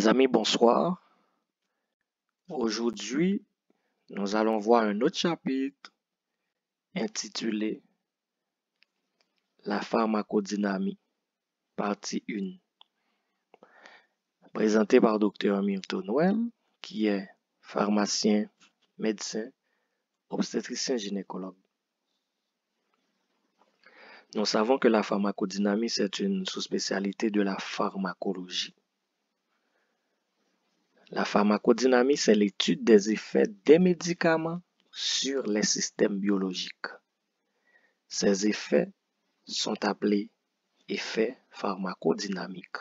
Mes amis, bonsoir. Aujourd'hui, nous allons voir un autre chapitre intitulé La pharmacodynamie, partie 1, présenté par Dr. Milton Well, qui est pharmacien, médecin, obstétricien gynécologue. Nous savons que la pharmacodynamie, c'est une sous-spécialité de la pharmacologie. La pharmacodynamie, c'est l'étude des effets des médicaments sur les systèmes biologiques. Ces effets sont appelés effets pharmacodynamiques.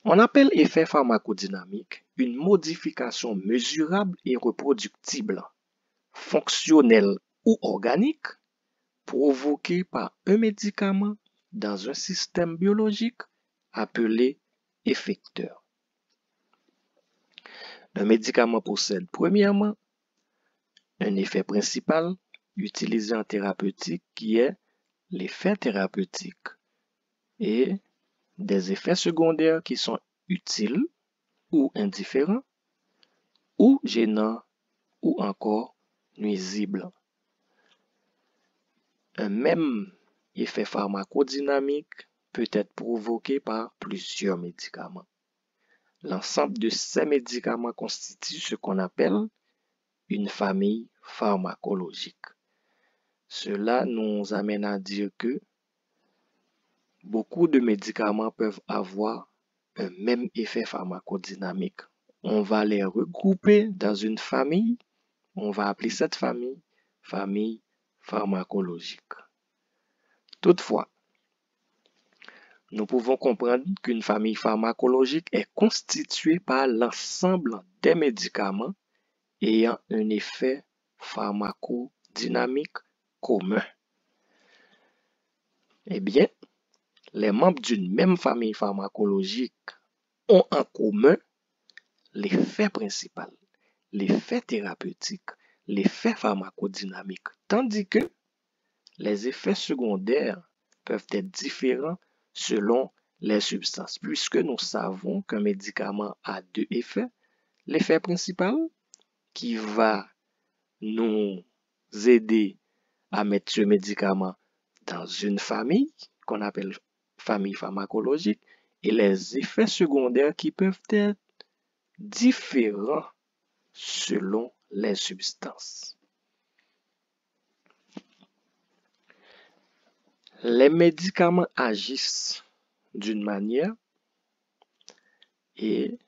On appelle effet pharmacodynamique une modification mesurable et reproductible, fonctionnelle ou organique, provoquée par un médicament dans un système biologique appelé effecteur. Un médicament possède premièrement un effet principal utilisé en thérapeutique qui est l'effet thérapeutique et des effets secondaires qui sont utiles ou indifférents ou gênants ou encore nuisibles. Un même effet pharmacodynamique peut être provoqué par plusieurs médicaments. L'ensemble de ces médicaments constitue ce qu'on appelle une famille pharmacologique. Cela nous amène à dire que beaucoup de médicaments peuvent avoir un même effet pharmacodynamique. On va les regrouper dans une famille. On va appeler cette famille pharmacologique. Toutefois, nous pouvons comprendre qu'une famille pharmacologique est constituée par l'ensemble des médicaments ayant un effet pharmacodynamique commun. Eh bien, les membres d'une même famille pharmacologique ont en commun l'effet principal, l'effet thérapeutique, l'effet pharmacodynamique, tandis que les effets secondaires peuvent être différents selon les substances, puisque nous savons qu'un médicament a deux effets. L'effet principal qui va nous aider à mettre ce médicament dans une famille qu'on appelle famille pharmacologique et les effets secondaires qui peuvent être différents selon les substances. Les médicaments agissent d'une manière et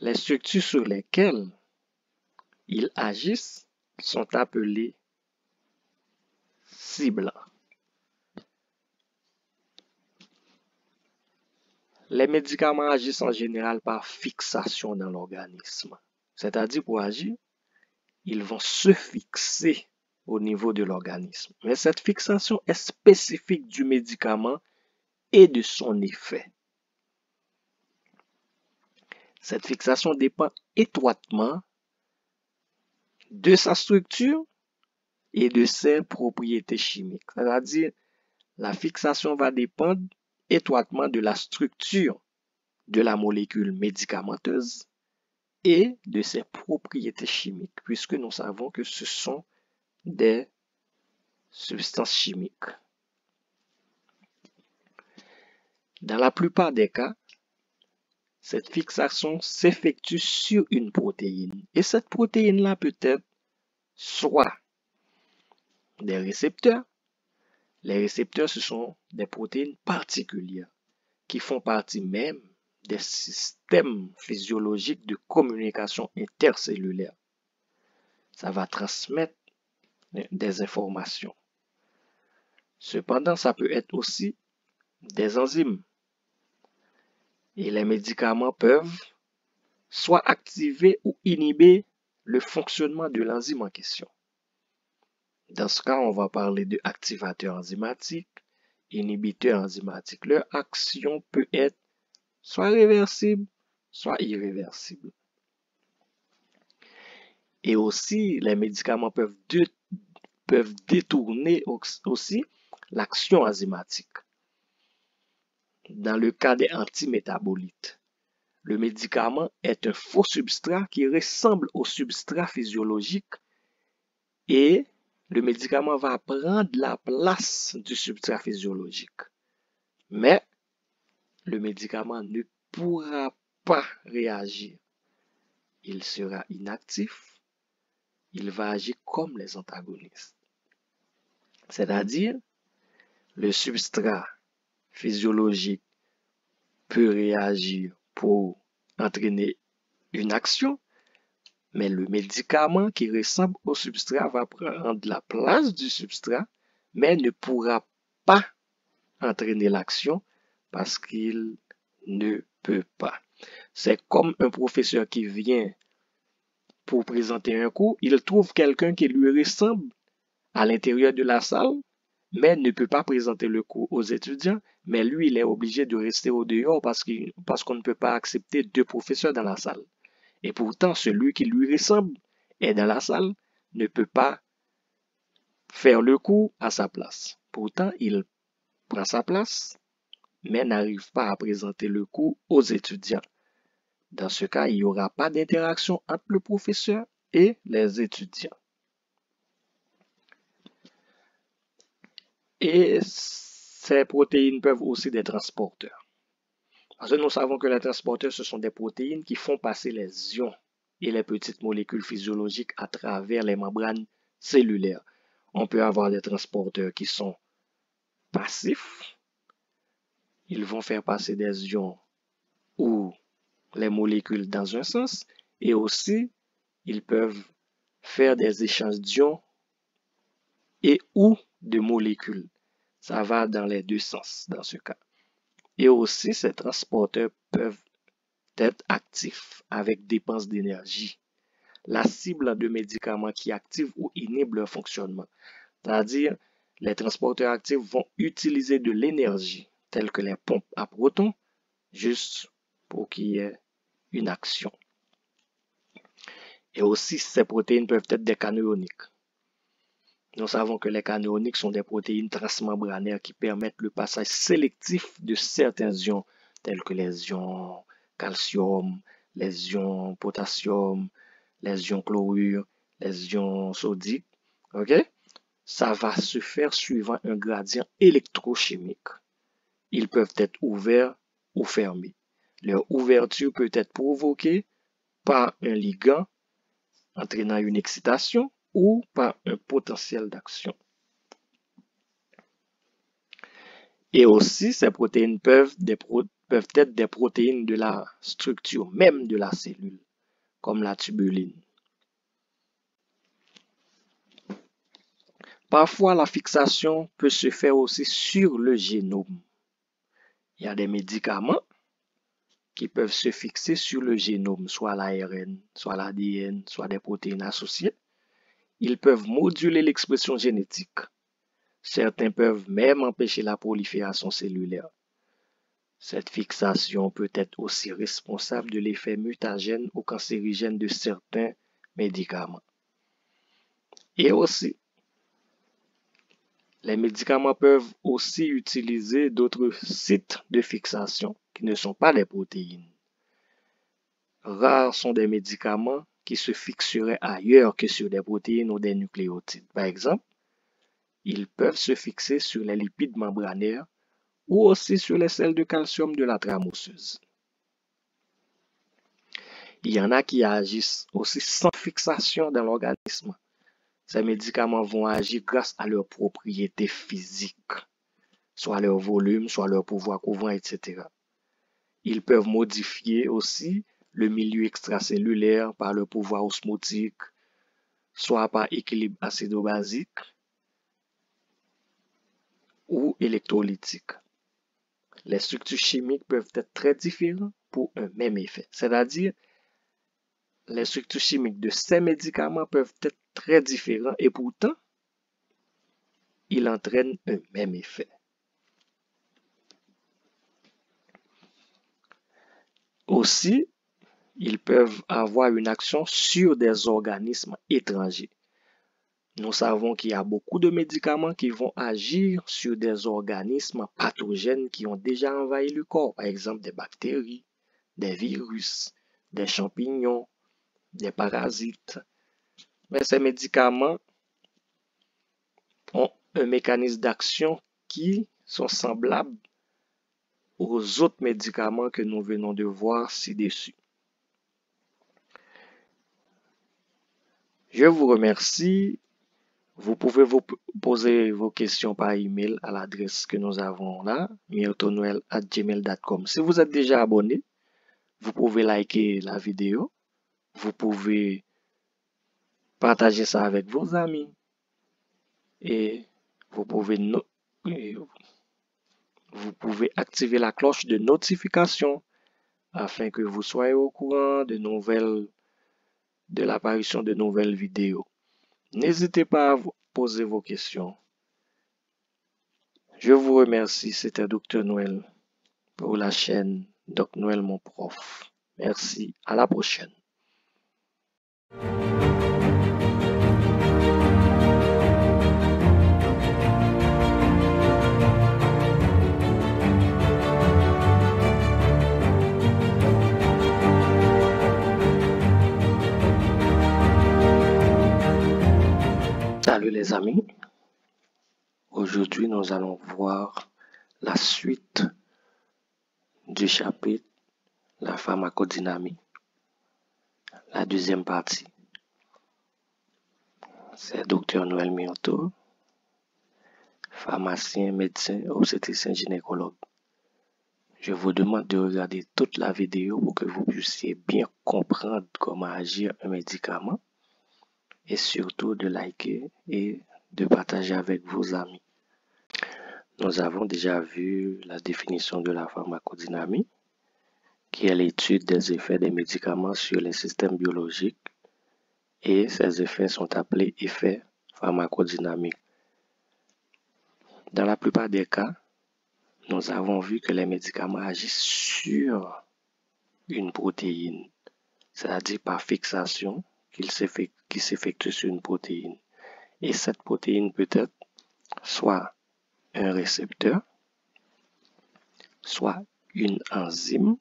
les structures sur lesquelles ils agissent sont appelées cibles. Les médicaments agissent en général par fixation dans l'organisme. C'est-à-dire pour agir, ils vont se fixer au niveau de l'organisme. Mais cette fixation est spécifique du médicament et de son effet. Cette fixation dépend étroitement de sa structure et de ses propriétés chimiques. C'est-à-dire, la fixation va dépendre étroitement de la structure de la molécule médicamenteuse et de ses propriétés chimiques, puisque nous savons que ce sont des substances chimiques. Dans la plupart des cas, cette fixation s'effectue sur une protéine. Et cette protéine-là peut être soit des récepteurs. Les récepteurs, ce sont des protéines particulières qui font partie même des systèmes physiologiques de communication intercellulaire. Ça va transmettre des informations. Cependant, ça peut être aussi des enzymes. Et les médicaments peuvent soit activer ou inhiber le fonctionnement de l'enzyme en question. Dans ce cas, on va parler de activateurs enzymatiques, inhibiteurs enzymatiques. Leur action peut être soit réversible, soit irréversible. Et aussi, les médicaments peuvent détourner aussi l'action enzymatique. dans le cas des antimétabolites, le médicament est un faux substrat qui ressemble au substrat physiologique et le médicament va prendre la place du substrat physiologique. Mais le médicament ne pourra pas réagir. Il sera inactif. Il va agir comme les antagonistes. C'est-à-dire, le substrat physiologique peut réagir pour entraîner une action, mais le médicament qui ressemble au substrat va prendre la place du substrat, mais ne pourra pas entraîner l'action parce qu'il ne peut pas. C'est comme un professeur qui vient pour présenter un cours, il trouve quelqu'un qui lui ressemble à l'intérieur de la salle, mais ne peut pas présenter le cours aux étudiants, mais lui, il est obligé de rester au dehors parce qu'on ne peut pas accepter deux professeurs dans la salle. Et pourtant, celui qui lui ressemble est dans la salle, ne peut pas faire le cours à sa place. Pourtant, il prend sa place, mais n'arrive pas à présenter le cours aux étudiants. Dans ce cas, il n'y aura pas d'interaction entre le professeur et les étudiants. Et ces protéines peuvent aussi être des transporteurs. Parce que nous savons que les transporteurs, ce sont des protéines qui font passer les ions et les petites molécules physiologiques à travers les membranes cellulaires. On peut avoir des transporteurs qui sont passifs. Ils vont faire passer des ions ou les molécules dans un sens. Et aussi, ils peuvent faire des échanges d'ions et ou de molécules. Ça va dans les deux sens dans ce cas. Et aussi, ces transporteurs peuvent être actifs avec dépense d'énergie. La cible de médicaments qui activent ou inhibent leur fonctionnement. C'est-à-dire, les transporteurs actifs vont utiliser de l'énergie, telle que les pompes à protons, juste pour qu'il y ait une action. Et aussi, ces protéines peuvent être des canaux ioniques. Nous savons que les canaux ioniques sont des protéines transmembranaires qui permettent le passage sélectif de certains ions, tels que les ions calcium, les ions potassium, les ions chlorure, les ions sodiques. Okay? Ça va se faire suivant un gradient électrochimique. Ils peuvent être ouverts ou fermés. Leur ouverture peut être provoquée par un ligand entraînant une excitation ou par un potentiel d'action. Et aussi, ces protéines peuvent être des protéines de la structure même de la cellule, comme la tubuline. Parfois, la fixation peut se faire aussi sur le génome. Il y a des médicaments qui peuvent se fixer sur le génome, soit l'ARN, soit l'ADN, soit des protéines associées. Ils peuvent moduler l'expression génétique. Certains peuvent même empêcher la prolifération cellulaire. Cette fixation peut être aussi responsable de l'effet mutagène ou cancérigène de certains médicaments. Et aussi, les médicaments peuvent aussi utiliser d'autres sites de fixation qui ne sont pas les protéines. Rares sont des médicaments qui se fixeraient ailleurs que sur des protéines ou des nucléotides. Par exemple, ils peuvent se fixer sur les lipides membranaires ou aussi sur les sels de calcium de la trame osseuse. Il y en a qui agissent aussi sans fixation dans l'organisme. Ces médicaments vont agir grâce à leurs propriétés physiques, soit leur volume, soit leur pouvoir couvrant, etc. Ils peuvent modifier aussi le milieu extracellulaire par le pouvoir osmotique, soit par équilibre acido-basique ou électrolytique. Les structures chimiques peuvent être très différentes pour un même effet. C'est-à-dire, les structures chimiques de ces médicaments peuvent être très différentes et pourtant, ils entraînent un même effet. Aussi, ils peuvent avoir une action sur des organismes étrangers. Nous savons qu'il y a beaucoup de médicaments qui vont agir sur des organismes pathogènes qui ont déjà envahi le corps, par exemple des bactéries, des virus, des champignons, des parasites. Mais ces médicaments ont un mécanisme d'action qui sont semblables aux autres médicaments que nous venons de voir ci-dessus. Je vous remercie. Vous pouvez vous poser vos questions par email à l'adresse que nous avons là, miltonnoel@gmail.com. Si vous êtes déjà abonné, vous pouvez liker la vidéo. Vous pouvez partager ça avec vos amis. Et vous pouvez activer la cloche de notification afin que vous soyez au courant de l'apparition de nouvelles vidéos. N'hésitez pas à poser vos questions. Je vous remercie, c'était Dr Noël pour la chaîne Doc Noël mon prof. Merci, à la prochaine. Salut les amis, aujourd'hui nous allons voir la suite du chapitre la pharmacodynamie, la deuxième partie. C'est Dr Noël Myrto, pharmacien, médecin, obstétricien, gynécologue. Je vous demande de regarder toute la vidéo pour que vous puissiez bien comprendre comment agir un médicament et surtout de liker et de partager avec vos amis. Nous avons déjà vu la définition de la pharmacodynamie, qui est l'étude des effets des médicaments sur les systèmes biologiques, et ces effets sont appelés effets pharmacodynamiques. Dans la plupart des cas, nous avons vu que les médicaments agissent sur une protéine, c'est-à-dire par fixation qui s'effectue sur une protéine. Et cette protéine peut être soit un récepteur, soit une enzyme,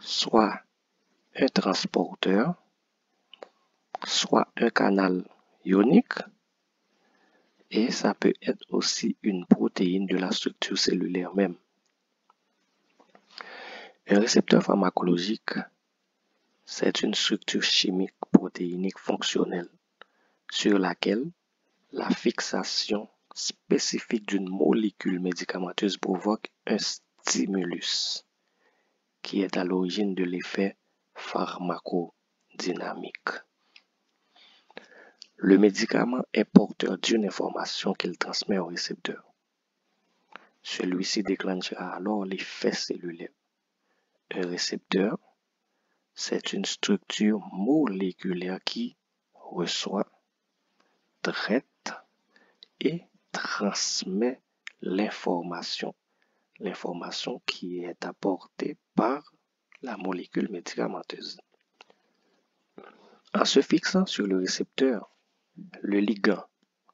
soit un transporteur, soit un canal ionique, et ça peut être aussi une protéine de la structure cellulaire même. Un récepteur pharmacologique, c'est une structure chimique protéinique fonctionnelle sur laquelle la fixation spécifique d'une molécule médicamenteuse provoque un stimulus qui est à l'origine de l'effet pharmacodynamique. Le médicament est porteur d'une information qu'il transmet au récepteur. Celui-ci déclenchera alors l'effet cellulaire. Un récepteur, c'est une structure moléculaire qui reçoit, traite et transmet l'information qui est apportée par la molécule médicamenteuse. En se fixant sur le récepteur, le ligand,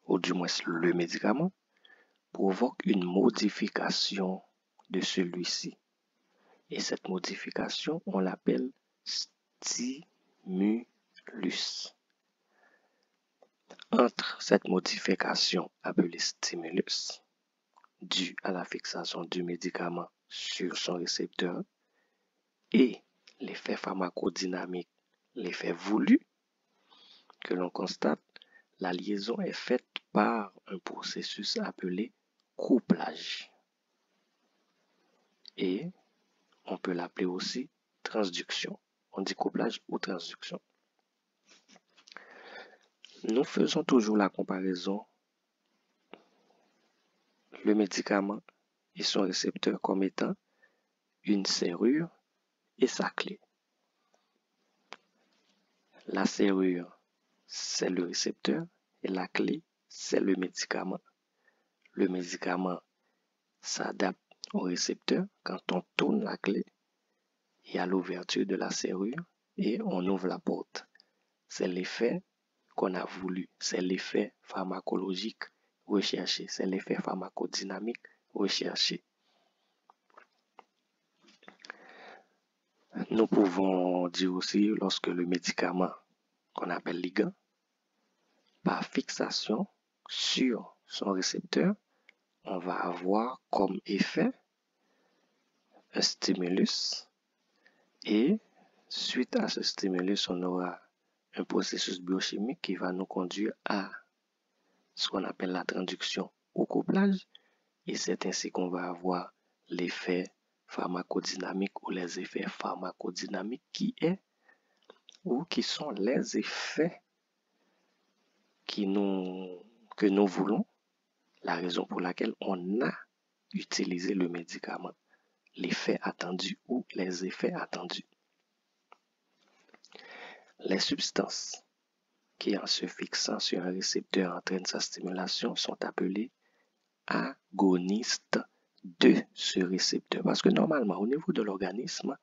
ou du moins le médicament, provoque une modification de celui-ci. Et cette modification, on l'appelle stimulus. Entre cette modification appelée stimulus, due à la fixation du médicament sur son récepteur, et l'effet pharmacodynamique, l'effet voulu, que l'on constate, la liaison est faite par un processus appelé couplage. Et on peut l'appeler aussi transduction. On dit couplage ou transduction. Nous faisons toujours la comparaison, le médicament et son récepteur comme étant une serrure et sa clé. La serrure, c'est le récepteur et la clé, c'est le médicament. Le médicament s'adapte au récepteur quand on tourne la clé. Il y a l'ouverture de la serrure et on ouvre la porte. C'est l'effet qu'on a voulu. C'est l'effet pharmacologique recherché, c'est l'effet pharmacodynamique recherché. Nous pouvons dire aussi lorsque le médicament qu'on appelle ligand, par fixation sur son récepteur, on va avoir comme effet un stimulus et suite à ce stimulus, on aura un processus biochimique qui va nous conduire à ce qu'on appelle la traduction au couplage et c'est ainsi qu'on va avoir l'effet pharmacodynamique ou les effets pharmacodynamiques qui sont les effets que nous voulons, la raison pour laquelle on a utilisé le médicament, l'effet attendu ou les effets attendus. Les substances qui, en se fixant sur un récepteur, entraînent sa stimulation sont appelées agonistes de ce récepteur. Parce que normalement, au niveau de l'organisme,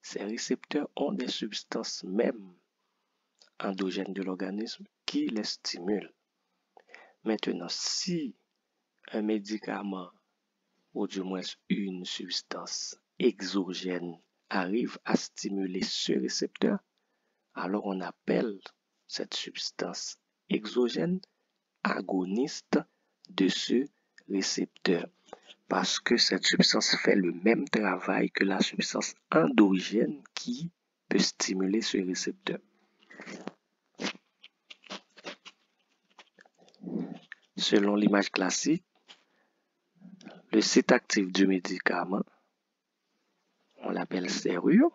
ces récepteurs ont des substances même endogènes de l'organisme qui les stimulent. Maintenant, si un médicament ou du moins une substance exogène arrive à stimuler ce récepteur, alors on appelle cette substance exogène agoniste de ce récepteur parce que cette substance fait le même travail que la substance endogène qui peut stimuler ce récepteur. Selon l'image classique, le site actif du médicament, on l'appelle serrure,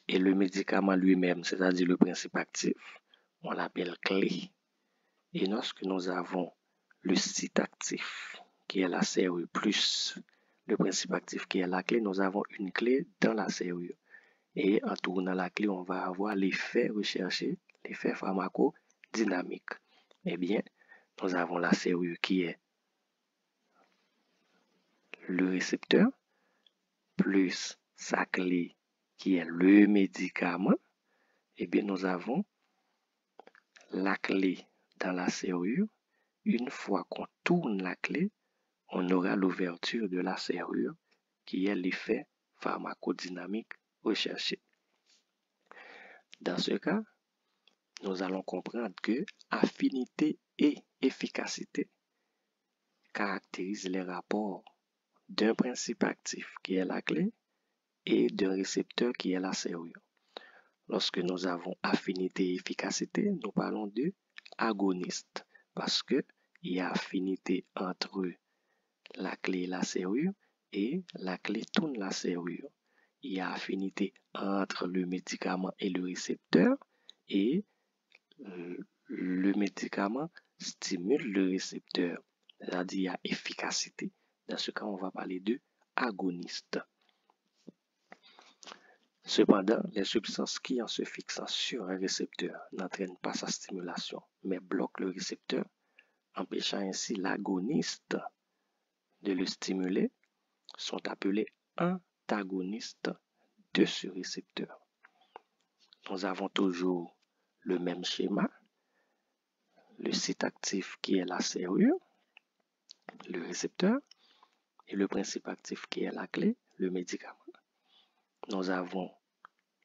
et le médicament lui-même, c'est-à-dire le principe actif, on l'appelle clé. Et lorsque nous avons le site actif, qui est la serrure, plus le principe actif qui est la clé, nous avons une clé dans la serrure. Et en tournant la clé, on va avoir l'effet recherché, l'effet pharmacodynamique. Eh bien, nous avons la serrure qui est le récepteur, plus sa clé qui est le médicament. Eh bien, nous avons la clé dans la serrure. Une fois qu'on tourne la clé, on aura l'ouverture de la serrure qui est l'effet pharmacodynamique recherché. Dans ce cas, nous allons comprendre que affinité et efficacité caractérisent les rapports d'un principe actif qui est la clé et d'un récepteur qui est la serrure. Lorsque nous avons affinité et efficacité, nous parlons de agoniste parce qu'il y a affinité entre la clé et la serrure et la clé tourne la serrure. Il y a affinité entre le médicament et le récepteur et le médicament stimule le récepteur. C'est-à-dire il y a efficacité. Dans ce cas, on va parler de agoniste. Cependant, les substances qui, en se fixant sur un récepteur, n'entraînent pas sa stimulation, mais bloquent le récepteur, empêchant ainsi l'agoniste de le stimuler, sont appelés antagonistes de ce récepteur. Nous avons toujours le même schéma, le site actif qui est la serrure, le récepteur, et le principe actif qui est la clé, le médicament. Nous avons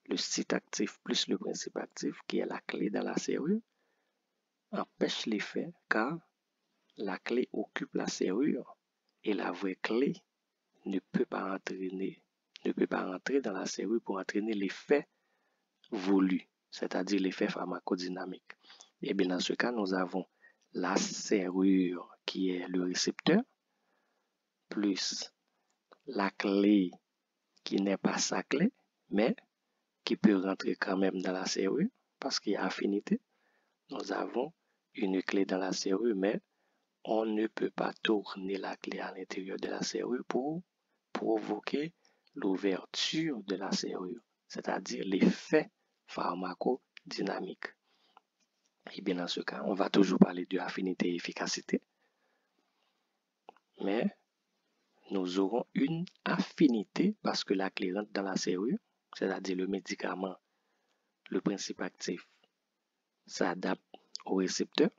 le site actif plus le principe actif qui est la clé dans la serrure, empêche l'effet car la clé occupe la serrure et la vraie clé ne peut pas entrer dans la serrure pour entraîner l'effet voulu, c'est-à-dire l'effet pharmacodynamique. Et bien dans ce cas, nous avons la serrure qui est le récepteur, plus la clé qui n'est pas sa clé, mais qui peut rentrer quand même dans la serrure parce qu'il y a affinité. Nous avons une clé dans la serrure, mais on ne peut pas tourner la clé à l'intérieur de la serrure pour provoquer l'ouverture de la serrure, c'est-à-dire l'effet pharmacodynamique. Et bien dans ce cas, on va toujours parler de affinité et efficacité, mais nous aurons une affinité parce que la clé rentre dans la serrure, c'est-à-dire le médicament, le principe actif s'adapte au récepteur,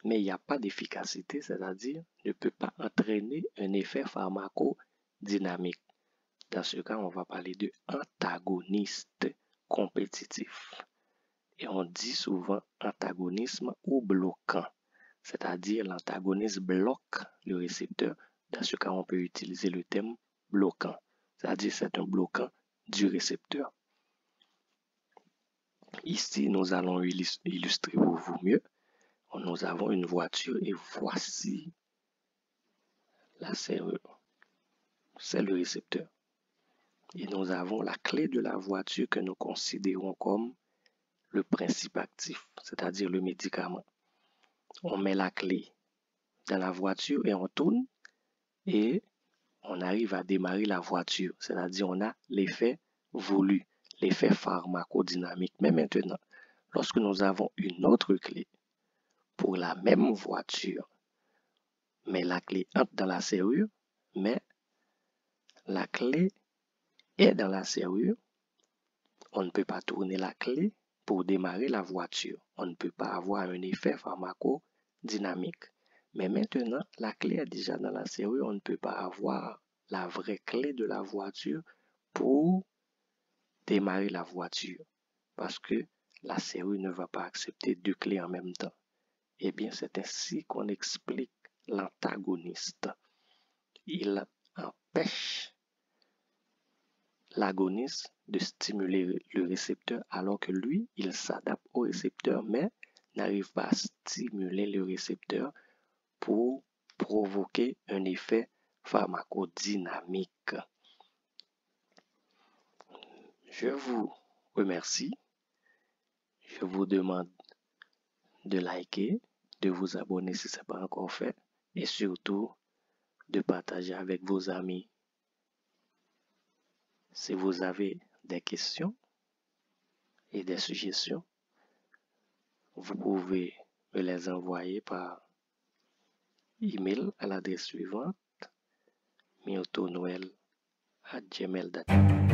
mais il n'y a pas d'efficacité, c'est-à-dire ne peut pas entraîner un effet pharmacodynamique. Dans ce cas, on va parler de antagoniste compétitif. Et on dit souvent antagonisme ou bloquant, c'est-à-dire l'antagoniste bloque le récepteur. Dans ce cas, on peut utiliser le terme bloquant, c'est-à-dire c'est un bloquant du récepteur. Ici, nous allons illustrer pour vous mieux. Nous avons une voiture et voici la serrure. C'est le récepteur. Et nous avons la clé de la voiture que nous considérons comme le principe actif, c'est-à-dire le médicament. On met la clé dans la voiture et on tourne et on arrive à démarrer la voiture, c'est-à-dire on a l'effet voulu, l'effet pharmacodynamique. Mais maintenant, lorsque nous avons une autre clé pour la même voiture, mais la clé entre dans la serrure, mais la clé est dans la serrure, on ne peut pas tourner la clé pour démarrer la voiture. On ne peut pas avoir un effet pharmacodynamique. Mais maintenant, la clé est déjà dans la serrure, on ne peut pas avoir la vraie clé de la voiture pour démarrer la voiture. Parce que la serrure ne va pas accepter deux clés en même temps. Eh bien, c'est ainsi qu'on explique l'antagoniste. Il empêche l'agoniste de stimuler le récepteur alors que lui, il s'adapte au récepteur mais n'arrive pas à stimuler le récepteur pour provoquer un effet pharmacodynamique. Je vous remercie. Je vous demande de liker, de vous abonner si ce n'est pas encore fait et surtout de partager avec vos amis. Si vous avez des questions et des suggestions, vous pouvez me les envoyer par email à l'adresse suivante myotonoel@gmail.com.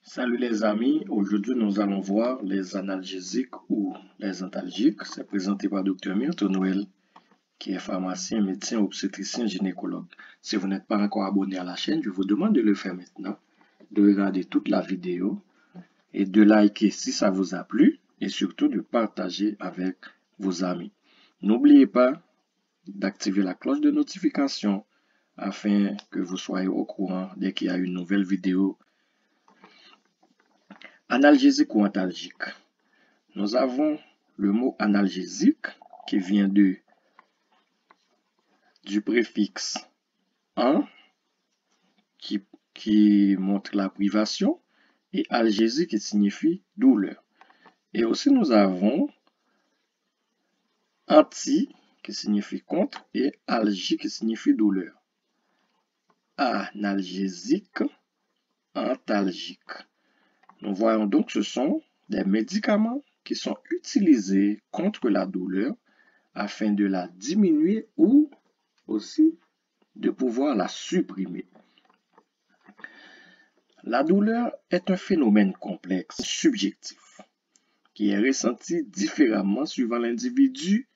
Salut les amis, aujourd'hui nous allons voir les analgésiques ou les antalgiques. C'est présenté par Dr Myotonoel, qui est pharmacien, médecin, obstétricien, gynécologue. Si vous n'êtes pas encore abonné à la chaîne, je vous demande de le faire maintenant, de regarder toute la vidéo et de liker si ça vous a plu et surtout de partager avec vos amis. N'oubliez pas d'activer la cloche de notification afin que vous soyez au courant dès qu'il y a une nouvelle vidéo. Analgésique ou antalgique. Nous avons le mot analgésique qui vient du préfixe an qui montre la privation et algésie qui signifie douleur. Et aussi nous avons anti qui signifie contre et algie qui signifie douleur. Analgésique, antalgique. Nous voyons donc que ce sont des médicaments qui sont utilisés contre la douleur afin de la diminuer ou aussi de pouvoir la supprimer. La douleur est un phénomène complexe, subjectif, qui est ressenti différemment suivant l'individu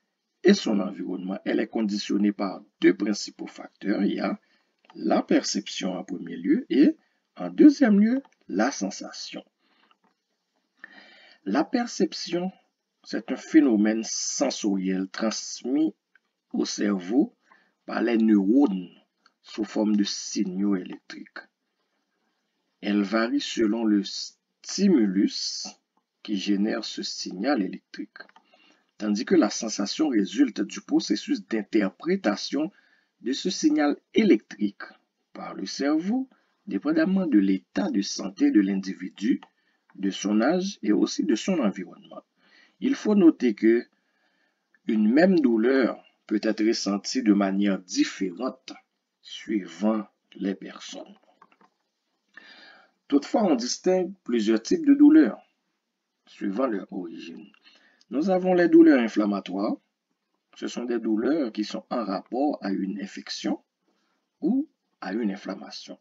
et son environnement. Elle est conditionnée par deux principaux facteurs. Il y a la perception en premier lieu et en deuxième lieu, la sensation. La perception, c'est un phénomène sensoriel transmis au cerveau par les neurones sous forme de signaux électriques. Elle varie selon le stimulus qui génère ce signal électrique, tandis que la sensation résulte du processus d'interprétation de ce signal électrique par le cerveau, dépendamment de l'état de santé de l'individu, de son âge et aussi de son environnement. Il faut noter que une même douleur peut être ressenti de manière différente suivant les personnes. Toutefois, on distingue plusieurs types de douleurs suivant leur origine. Nous avons les douleurs inflammatoires. Ce sont des douleurs qui sont en rapport à une infection ou à une inflammation.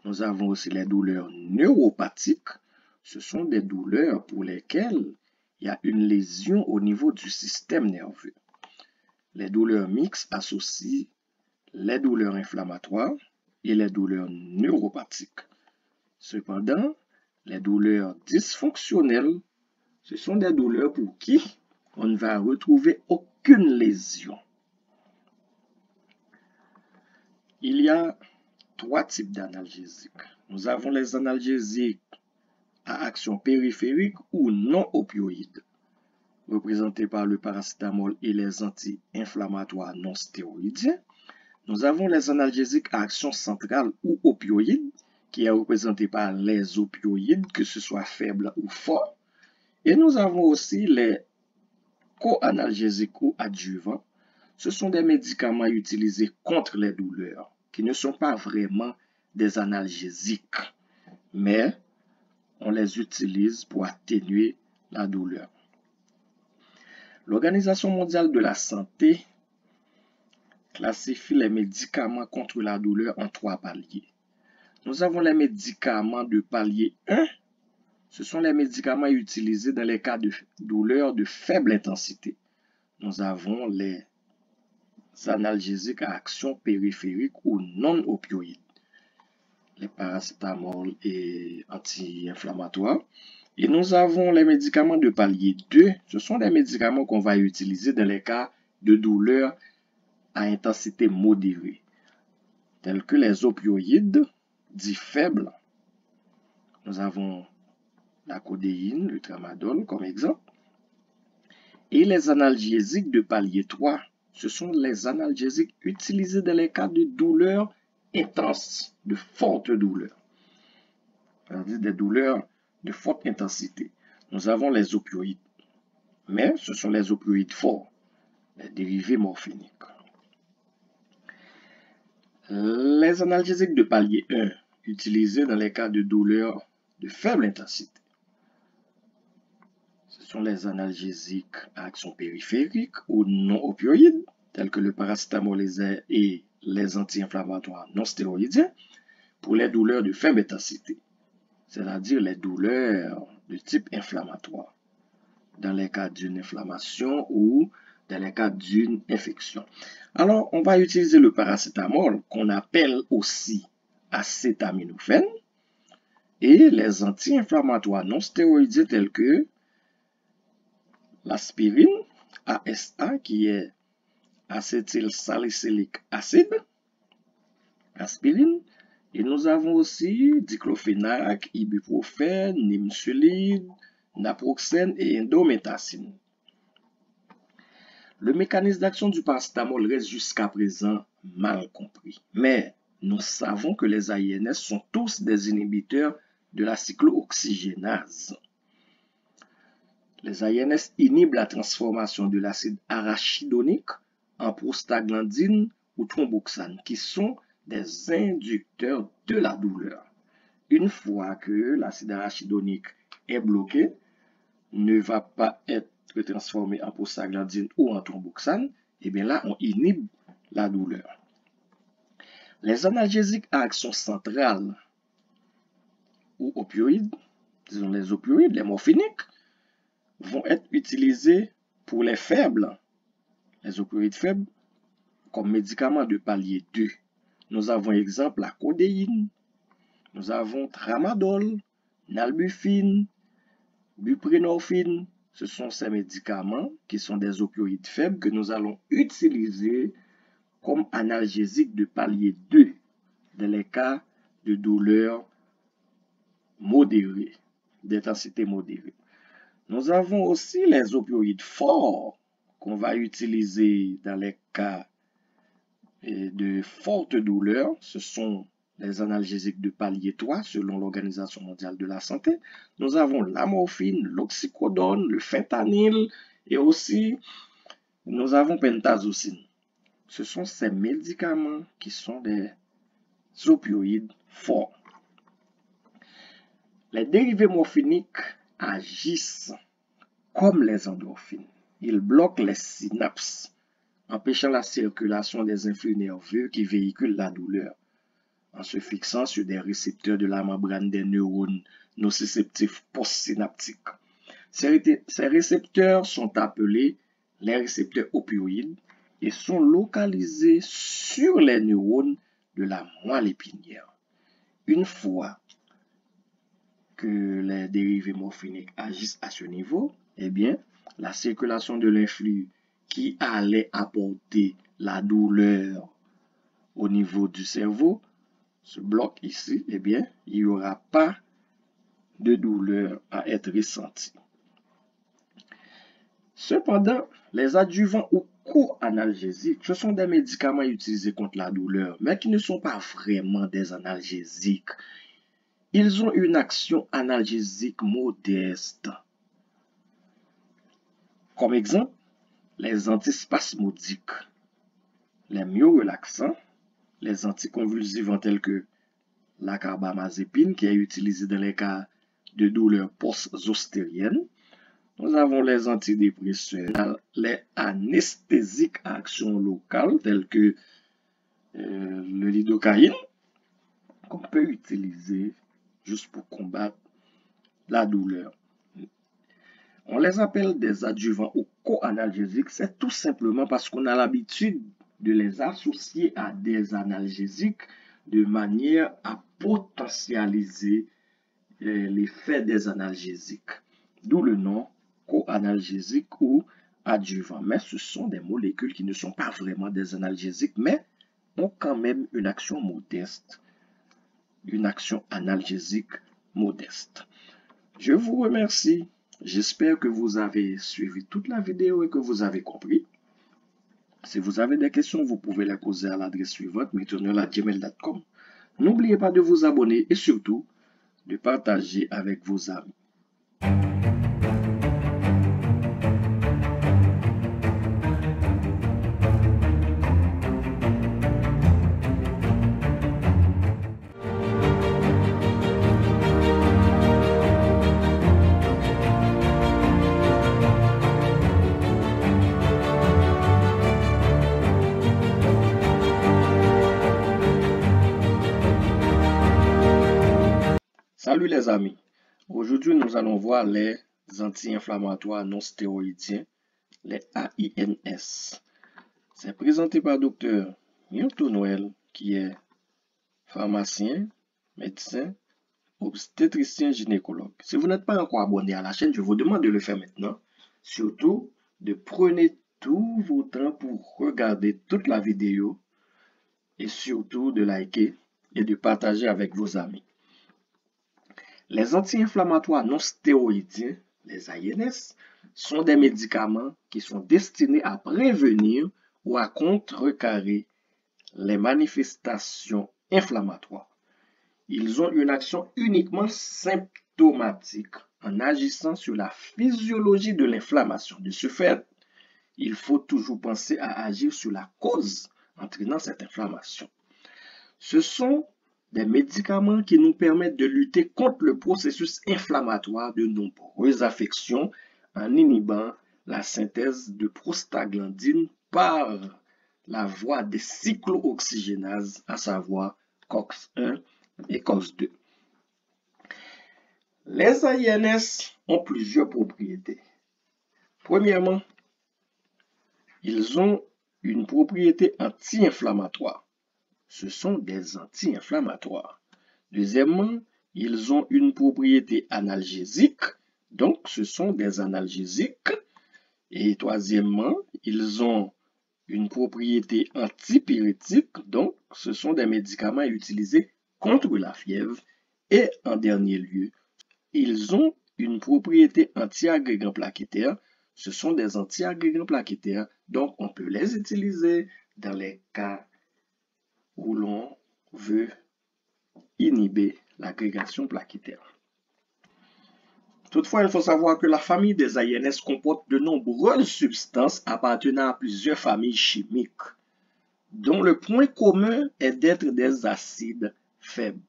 Nous avons aussi les douleurs neuropathiques. Ce sont des douleurs pour lesquelles il y a une lésion au niveau du système nerveux. Les douleurs mixtes associent les douleurs inflammatoires et les douleurs neuropathiques. Cependant, les douleurs dysfonctionnelles, ce sont des douleurs pour qui on ne va retrouver aucune lésion. Il y a 3 types d'analgésiques. Nous avons les analgésiques à action périphérique ou non opioïdes, représentés par le paracétamol et les anti-inflammatoires non stéroïdiens. Nous avons les analgésiques à action centrale ou opioïde, qui est représenté par les opioïdes, que ce soit faible ou fort. Et nous avons aussi les co-analgésiques ou adjuvants. Ce sont des médicaments utilisés contre les douleurs, qui ne sont pas vraiment des analgésiques, mais on les utilise pour atténuer la douleur. L'Organisation mondiale de la santé classifie les médicaments contre la douleur en 3 paliers. Nous avons les médicaments de palier 1. Ce sont les médicaments utilisés dans les cas de douleur de faible intensité. Nous avons les analgésiques à action périphérique ou non opioïdes, les paracétamol et anti-inflammatoires. Et nous avons les médicaments de palier 2. Ce sont des médicaments qu'on va utiliser dans les cas de douleur à intensité modérée, tels que les opioïdes dits faibles. Nous avons la codéine, le tramadol comme exemple. Et les analgésiques de palier 3, ce sont les analgésiques utilisés dans les cas de douleur intense, de forte douleur, c'est-à-dire des douleurs de forte intensité. Nous avons les opioïdes, mais ce sont les opioïdes forts, les dérivés morphiniques. Les analgésiques de palier 1, utilisés dans les cas de douleur de faible intensité. Ce sont les analgésiques à action périphérique ou non opioïdes, tels que le paracétamol et les anti-inflammatoires non stéroïdiens, pour les douleurs de faible intensité, c'est-à-dire les douleurs de type inflammatoire, dans les cas d'une inflammation ou dans les cas d'une infection. Alors, on va utiliser le paracétamol, qu'on appelle aussi acétaminophène, et les anti-inflammatoires non stéroïdiens tels que l'aspirine, ASA, qui est acétylsalicylique acide, aspirine, et nous avons aussi diclofenac, ibuprofène, nimesulide, naproxène et indomethacine. Le mécanisme d'action du paracétamol reste jusqu'à présent mal compris, mais nous savons que les AINS sont tous des inhibiteurs de la cyclooxygénase. Les AINS inhibent la transformation de l'acide arachidonique en prostaglandine ou thromboxane, qui sont des inducteurs de la douleur. Une fois que l'acide arachidonique est bloqué, ne va pas être transformé en prostaglandine ou en thromboxane, et bien là, on inhibe la douleur. Les analgésiques à action centrale ou opioïdes, disons les opioïdes, les morphiniques, vont être utilisés pour les faibles, les opioïdes faibles, comme médicaments de palier 2. Nous avons exemple la codéine, nous avons tramadol, nalbuphine, buprenorphine. Ce sont ces médicaments qui sont des opioïdes faibles que nous allons utiliser comme analgésiques de palier 2 dans les cas de douleur modérée, d'intensité modérée. Nous avons aussi les opioïdes forts qu'on va utiliser dans les cas de forte douleur. Ce sont les analgésiques de palier 3 selon l'Organisation mondiale de la santé. Nous avons la morphine, l'oxycodone, le fentanyl et aussi Nous avons pentazocine. Ce sont ces médicaments qui sont des opioïdes forts. Les dérivés morphiniques agissent comme les endorphines. Ils bloquent les synapses, empêchant la circulation des influx nerveux qui véhiculent la douleur, en se fixant sur des récepteurs de la membrane des neurones nociceptifs postsynaptiques. Ces récepteurs sont appelés les récepteurs opioïdes et sont localisés sur les neurones de la moelle épinière. Une fois que les dérivés morphiniques agissent à ce niveau, eh bien, la circulation de l'influx qui allait apporter la douleur au niveau du cerveau se bloque ici, eh bien, il n'y aura pas de douleur à être ressentie. Cependant, les adjuvants ou co-analgésiques, ce sont des médicaments utilisés contre la douleur, mais qui ne sont pas vraiment des analgésiques. Ils ont une action analgésique modeste. Comme exemple, les antispasmodiques, les myorelaxants, les anticonvulsivants tels que la carbamazépine qui est utilisée dans les cas de douleur post-zostérienne. Nous avons les antidépresseurs, les anesthésiques à action locale tels que le lidocaïne qu'on peut utiliser juste pour combattre la douleur. On les appelle des adjuvants ou co-analgésiques, c'est tout simplement parce qu'on a l'habitude de les associer à des analgésiques de manière à potentialiser l'effet des analgésiques. D'où le nom co-analgésique ou adjuvant. Mais ce sont des molécules qui ne sont pas vraiment des analgésiques, mais ont quand même une action modeste, une action analgésique modeste. Je vous remercie. J'espère que vous avez suivi toute la vidéo et que vous avez compris. Si vous avez des questions, vous pouvez les poser à l'adresse suivante, miturnel@gmail.com. N'oubliez pas de vous abonner et surtout de partager avec vos amis. Salut les amis, aujourd'hui nous allons voir les anti-inflammatoires non stéroïdiens, les AINS. C'est présenté par Dr. Milton Noël qui est pharmacien, médecin, obstétricien, gynécologue. Si vous n'êtes pas encore abonné à la chaîne, je vous demande de le faire maintenant. Surtout, de prenez tout votre temps pour regarder toute la vidéo et surtout de liker et de partager avec vos amis. Les anti-inflammatoires non stéroïdiens, les AINS, sont des médicaments qui sont destinés à prévenir ou à contrecarrer les manifestations inflammatoires. Ils ont une action uniquement symptomatique en agissant sur la physiologie de l'inflammation. De ce fait, il faut toujours penser à agir sur la cause entraînant cette inflammation. Ce sont des médicaments qui nous permettent de lutter contre le processus inflammatoire de nombreuses affections en inhibant la synthèse de prostaglandine par la voie des cyclooxygénases, à savoir COX-1 et COX-2. Les AINS ont plusieurs propriétés. Premièrement, ils ont une propriété anti-inflammatoire. Ce sont des anti-inflammatoires. Deuxièmement, ils ont une propriété analgésique, donc ce sont des analgésiques. Et troisièmement, ils ont une propriété antipyrétique, donc ce sont des médicaments utilisés contre la fièvre. Et en dernier lieu, ils ont une propriété anti-agrégant plaquettaire. Ce sont des anti-agrégants plaquettaires, donc on peut les utiliser dans les cas où l'on veut inhiber l'agrégation plaquettaire. Toutefois, il faut savoir que la famille des AINS comporte de nombreuses substances appartenant à plusieurs familles chimiques, dont le point commun est d'être des acides faibles.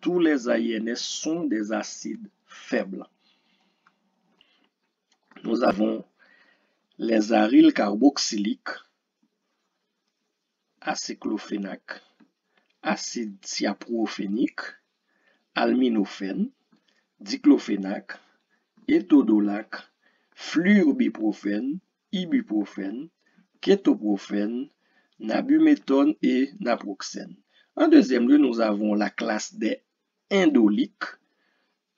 Tous les AINS sont des acides faibles. Nous avons les aryles carboxyliques, acéclophénac, acide thiaprophénique, alminophène, diclophénac, étodolac, fluorbiprophène, ibuprofène, kétoprophène, nabuméthone et naproxène. En deuxième lieu, nous avons la classe des indoliques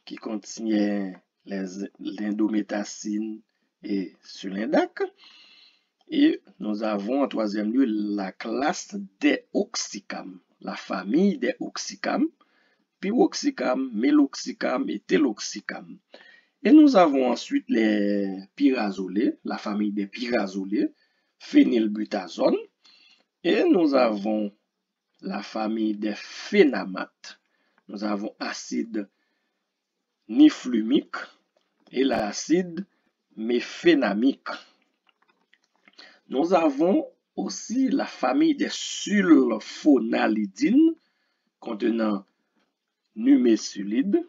qui contient l'indométhacine et sulindac. Et nous avons en troisième lieu la classe des oxycames, la famille des oxycames, pyroxycames, méloxycames et téloxycames. Et nous avons ensuite les pyrazolés, la famille des pyrazolés, phénylbutazone. Et nous avons la famille des phénamates. Nous avons acide niflumique et l'acide méphénamique. Nous avons aussi la famille des sulfonalidines contenant numésulide.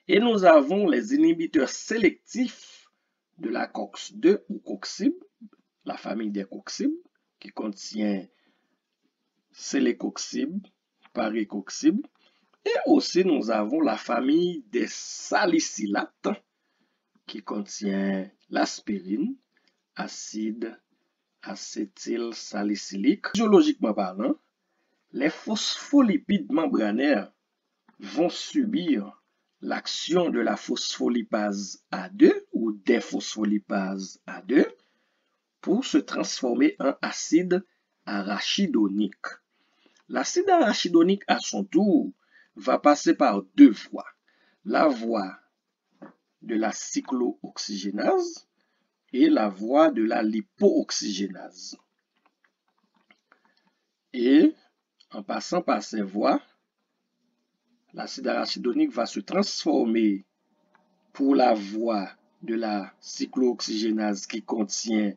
Et nous avons les inhibiteurs sélectifs de la COX-2 ou coxib, la famille des coxib, qui contient sélécoxib, parécoxib. Et aussi nous avons la famille des salicylates, qui contient l'aspirine, acide acétylsalicylique. Biologiquement parlant, les phospholipides membranaires vont subir l'action de la phospholipase A2 ou des phospholipases A2 pour se transformer en acide arachidonique. L'acide arachidonique, à son tour, va passer par deux voies. La voie de la cyclooxygénase et la voie de la lipooxygénase. Et en passant par ces voies, l'acide arachidonique va se transformer pour la voie de la cyclooxygénase qui contient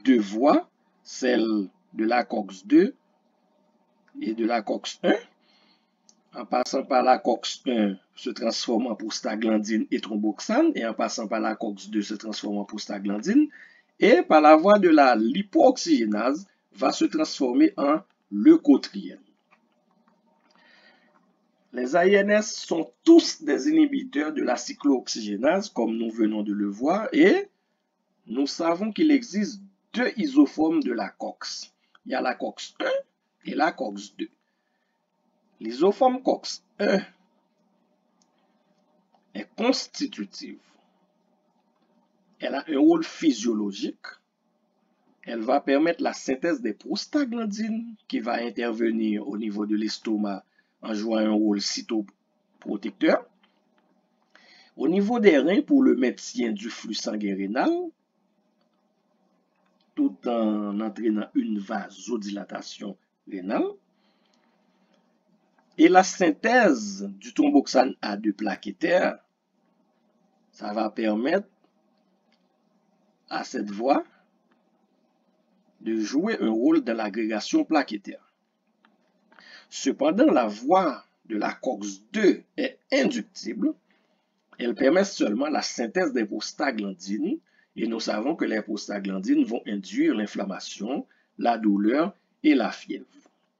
deux voies, celle de la COX-2 et de la COX-1. En passant par la COX-1 se transformant en prostaglandine et thromboxane, et en passant par la COX-2 se transformant en prostaglandine, et par la voie de la lipooxygénase va se transformer en leucotriène. Les AINS sont tous des inhibiteurs de la cyclooxygénase, comme nous venons de le voir, et nous savons qu'il existe deux isoformes de la COX. Il y a la COX-1 et la COX-2. L'isoforme COX-1 est constitutive. Elle a un rôle physiologique. Elle va permettre la synthèse des prostaglandines qui va intervenir au niveau de l'estomac en jouant un rôle cytoprotecteur. Au niveau des reins, pour le maintien du flux sanguin rénal, tout en entraînant une vasodilatation rénale. Et la synthèse du thromboxane A2 plaquettaire, ça va permettre à cette voie de jouer un rôle dans l'agrégation plaquettaire. Cependant, la voie de la COX-2 est inductible. Elle permet seulement la synthèse des prostaglandines et nous savons que les prostaglandines vont induire l'inflammation, la douleur et la fièvre.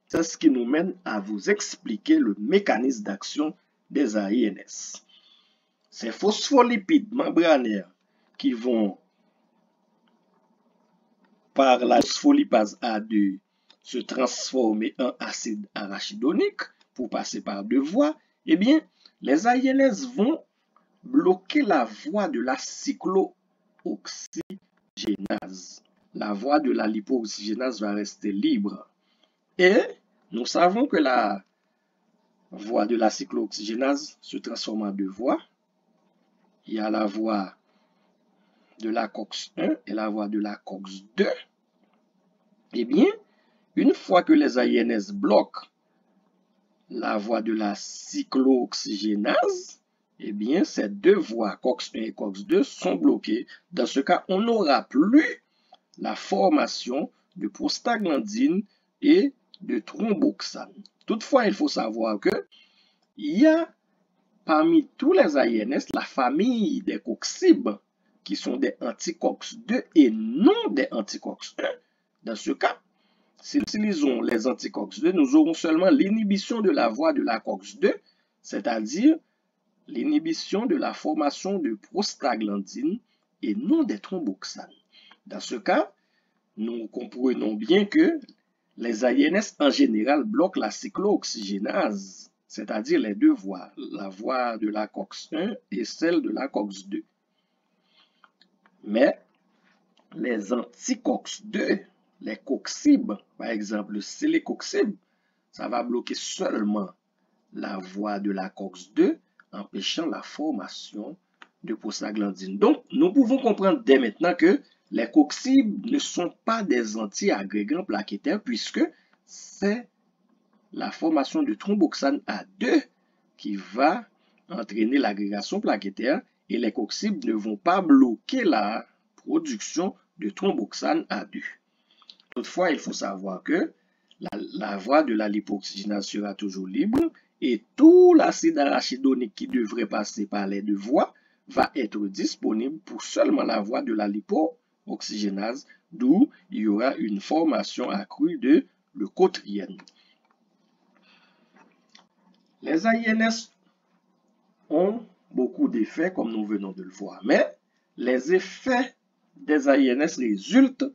C'est ce qui nous mène à vous expliquer le mécanisme d'action des AINS. Ces phospholipides membranaires qui vont par la phospholipase A2 se transformer en acide arachidonique pour passer par deux voies, eh bien, les AINS vont bloquer la voie de la cyclooxygénase. La voie de la lipooxygénase va rester libre. Et nous savons que la voie de la cyclooxygénase se transforme en deux voies. Il y a la voie de la COX-1 et la voie de la COX-2. Eh bien, une fois que les AINS bloquent la voie de la cyclooxygénase, eh bien, ces deux voies COX1 et COX2 sont bloquées. Dans ce cas, on n'aura plus la formation de prostaglandine et de thromboxane. Toutefois, il faut savoir que il y a parmi tous les AINS la famille des coxib qui sont des anti-COX2 et non des anti-COX1. Dans ce cas, si nous utilisons les anti-COX2, nous aurons seulement l'inhibition de la voie de la COX2, c'est-à-dire l'inhibition de la formation de prostaglandine et non des thromboxanes. Dans ce cas, nous comprenons bien que les AINS en général bloquent la cyclooxygénase, c'est-à-dire les deux voies, la voie de la COX1 et celle de la COX2. Mais les anti-COX2, les coxib, par exemple le célécoxib, ça va bloquer seulement la voie de la COX2, empêchant la formation de prostaglandine. Donc, nous pouvons comprendre dès maintenant que les coxib ne sont pas des anti-agrégants plaquettaires puisque c'est la formation de thromboxane A2 qui va entraîner l'agrégation plaquettaire et les coxib ne vont pas bloquer la production de thromboxane A2. Toutefois, il faut savoir que la voie de la lipoxygénase sera toujours libre et tout l'acide arachidonique qui devrait passer par les deux voies va être disponible pour seulement la voie de la lipoxygénase, d'où il y aura une formation accrue de leucotriène. Les AINS ont beaucoup d'effets, comme nous venons de le voir, mais les effets des AINS résultent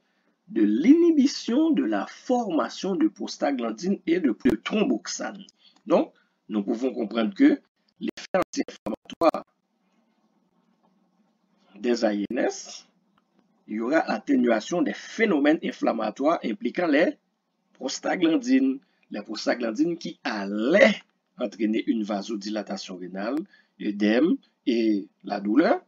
de l'inhibition de la formation de prostaglandine et de thromboxane. Donc, nous pouvons comprendre que l'effet anti-inflammatoire des AINS, il y aura atténuation des phénomènes inflammatoires impliquant les prostaglandines qui allaient entraîner une vasodilatation rénale, œdème et la douleur,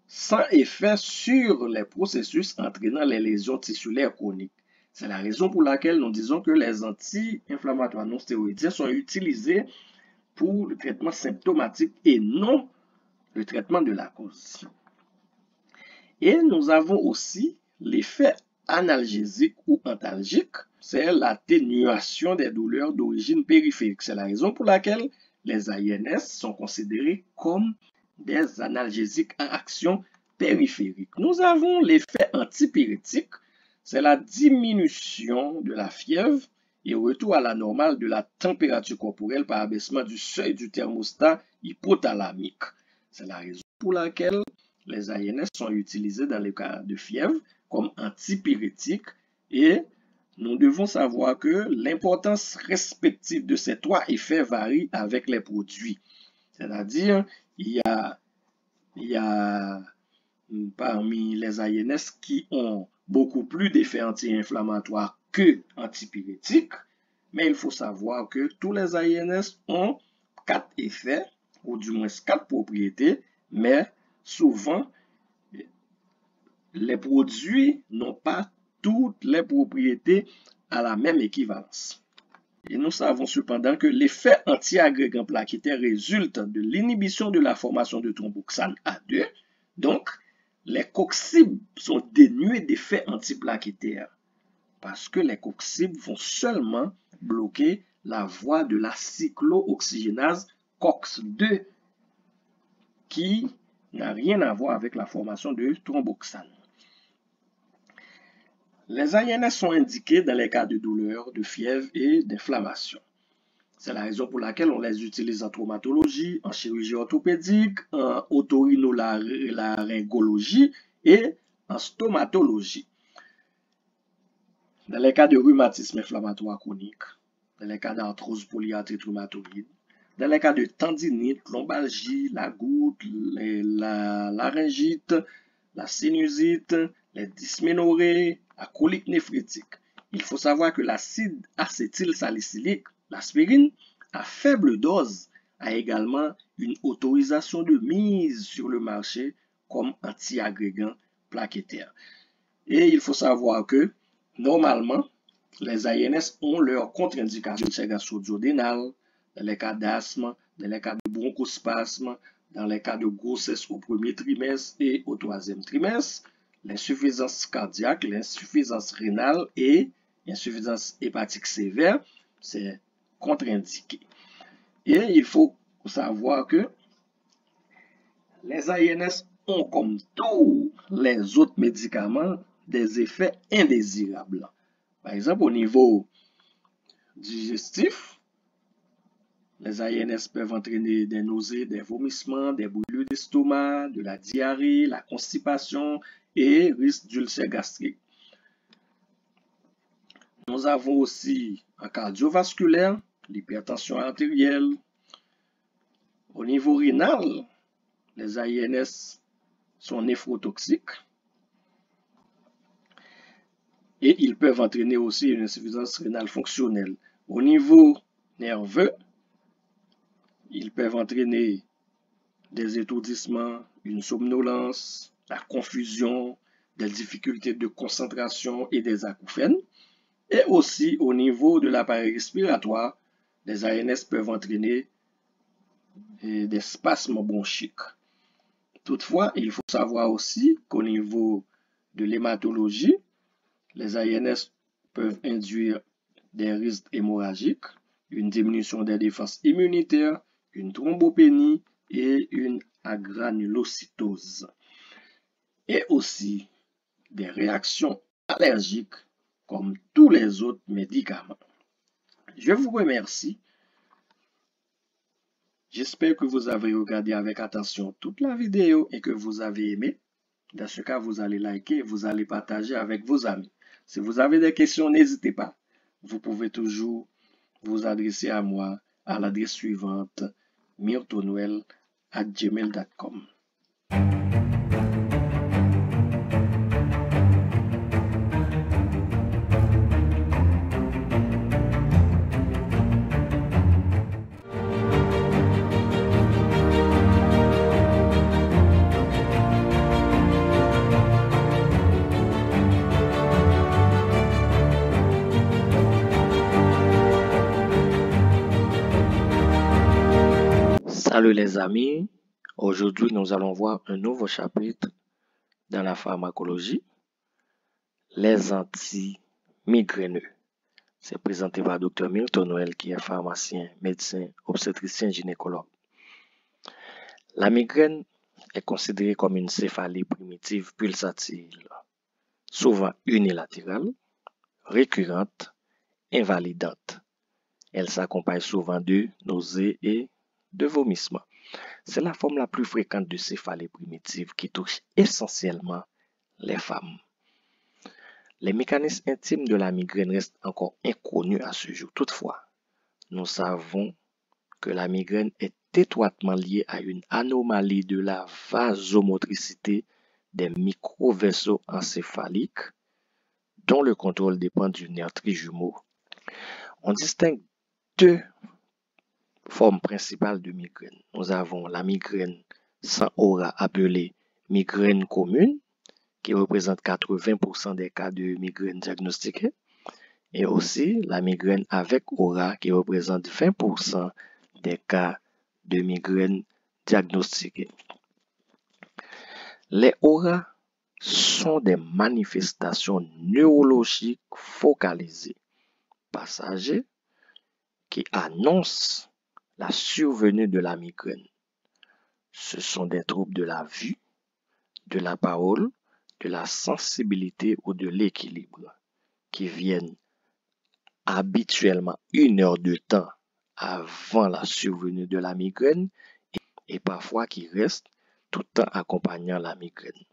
sans effet sur les processus entraînant les lésions tissulaires chroniques. C'est la raison pour laquelle nous disons que les anti-inflammatoires non stéroïdiens sont utilisés pour le traitement symptomatique et non le traitement de la cause. Et nous avons aussi l'effet analgésique ou antalgique, c'est l'atténuation des douleurs d'origine périphérique. C'est la raison pour laquelle les AINS sont considérés comme des analgésiques à action périphérique. Nous avons l'effet antipyrétique, c'est la diminution de la fièvre et retour à la normale de la température corporelle par abaissement du seuil du thermostat hypothalamique. C'est la raison pour laquelle les AINS sont utilisés dans les cas de fièvre comme antipyrétiques et nous devons savoir que l'importance respective de ces trois effets varie avec les produits. C'est-à-dire, il y a parmi les AINS qui ont beaucoup plus d'effets anti-inflammatoires que antipyrétiques, mais il faut savoir que tous les AINS ont 4 effets, ou du moins 4 propriétés, mais souvent, les produits n'ont pas toutes les propriétés à la même équivalence. Et nous savons cependant que l'effet anti-agrégant plaquettaire résulte de l'inhibition de la formation de thromboxane A2. Donc, les coxib sont dénués d'effet antiplaquettaire parce que les coxib vont seulement bloquer la voie de la cyclooxygénase COX2 qui n'a rien à voir avec la formation de thromboxane. Les AINS sont indiqués dans les cas de douleur, de fièvre et d'inflammation. C'est la raison pour laquelle on les utilise en traumatologie, en chirurgie orthopédique, en otorhinolaryngologie et en stomatologie. Dans les cas de rhumatisme inflammatoire chronique, dans les cas d'arthrose polyarthrite rhumatoïde, dans les cas de tendinite, lombalgie, la goutte, la laryngite, la sinusite, les dysménorrhées, la colique néphritique. Il faut savoir que l'acide acétylsalicylique, l'aspirine, à faible dose, a également une autorisation de mise sur le marché comme anti-agrégant plaquettaire. Et il faut savoir que, normalement, les AINS ont leur contre-indication gastro-duodénale, dans les cas d'asthme, dans les cas de bronchospasme, dans les cas de grossesse au premier trimestre et au troisième trimestre, l'insuffisance cardiaque, l'insuffisance rénale et l'insuffisance hépatique sévère, c'est contre-indiqué. Et il faut savoir que les AINS ont, comme tous les autres médicaments, des effets indésirables. Par exemple, au niveau digestif, les AINS peuvent entraîner des nausées, des vomissements, des brûlures d'estomac, de la diarrhée, la constipation et risque d'ulcère gastrique. Nous avons aussi un cardiovasculaire, l'hypertension artérielle. Au niveau rénal, les AINS sont néphrotoxiques et ils peuvent entraîner aussi une insuffisance rénale fonctionnelle. Au niveau nerveux, ils peuvent entraîner des étourdissements, une somnolence, la confusion, des difficultés de concentration et des acouphènes. Et aussi au niveau de l'appareil respiratoire, les ANS peuvent entraîner des spasmes bronchiques. Toutefois, il faut savoir aussi qu'au niveau de l'hématologie, les ANS peuvent induire des risques hémorragiques, une diminution des défenses immunitaires, une thrombopénie et une agranulocytose. Et aussi des réactions allergiques comme tous les autres médicaments. Je vous remercie. J'espère que vous avez regardé avec attention toute la vidéo et que vous avez aimé. Dans ce cas, vous allez liker, vous allez partager avec vos amis. Si vous avez des questions, n'hésitez pas. Vous pouvez toujours vous adresser à moi à l'adresse suivante myrtonoel@gmail.com. Salut les amis, aujourd'hui nous allons voir un nouveau chapitre dans la pharmacologie, les antimigraineux. C'est présenté par Dr Myrtonoel qui est pharmacien, médecin, obstétricien, gynécologue. La migraine est considérée comme une céphalie primitive pulsatile, souvent unilatérale, récurrente, invalidante. Elle s'accompagne souvent de nausées et de vomissements. C'est la forme la plus fréquente de céphalie primitive qui touche essentiellement les femmes. Les mécanismes intimes de la migraine restent encore inconnus à ce jour. Toutefois, nous savons que la migraine est étroitement liée à une anomalie de la vasomotricité des microvaisseaux encéphaliques dont le contrôle dépend du nerf trijumeau. On distingue deux formes principales de migraine. Nous avons la migraine sans aura appelée migraine commune, qui représente 80% des cas de migraine diagnostiqués, et aussi la migraine avec aura, qui représente 20% des cas de migraine diagnostiqués. Les auras sont des manifestations neurologiques focalisées, passagères, qui annoncent la survenue de la migraine. Ce sont des troubles de la vue, de la parole, de la sensibilité ou de l'équilibre qui viennent habituellement 1 heure de temps avant la survenue de la migraine et parfois qui restent tout le temps accompagnant la migraine.